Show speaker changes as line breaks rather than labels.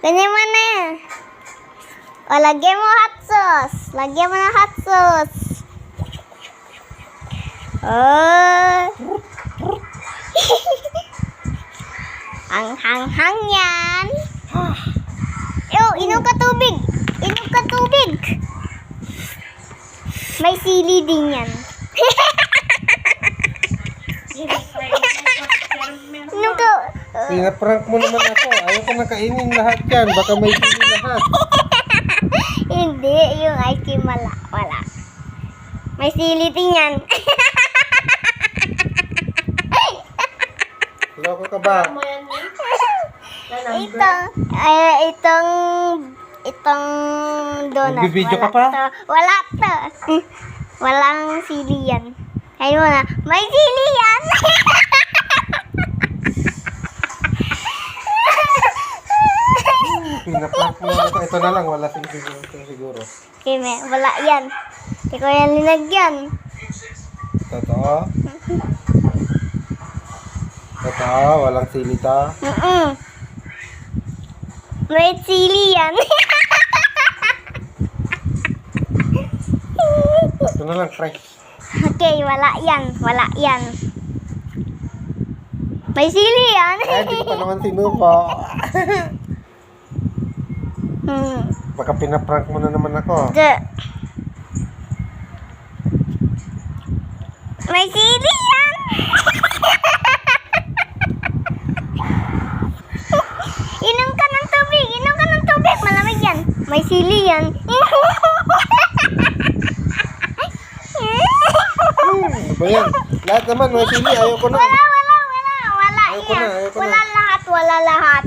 Ganyan mo na yan. O, lagyan mo hot sauce. Lagyan mo na hot sauce. Oh. Ang hanghang yan. Yo, inom ka tubig. Inom ka tubig. May sili din yan. Inom ka.
Pinaprank mo naman ako. Ayaw ko nakainin lahat yan. Baka may sili lahat.
Hindi, yung ice cream wala. Wala. May sili din yan.
Loko ka ba?
Itong donut.
Nagbibideo ka pa?
Wala to. Walang sili yan. Ayun mo na. May sili yan.
Pinaprank mo naman ako. Ito na lang. Wala siguro.
Kime, wala yan. Hindi ko yan linagyan.
Totoo? Totoo? Walang sili ta?
May sili yan.
Ito na lang, fresh.
Okay, wala yan. Wala yan. May sili yan.
Ay, di ko pa naman sinubo. Baka pinaprank mo na naman ako.
May sili yan. Inom ka ng tubig. Inom ka ng tubig. Malamig yan. May sili yan.
Ano ba yan? Lahat naman, may sili. Ayoko na.
Wala
Ayoko
yan.
na, ayoko
Wala
na.
lahat. Wala lahat.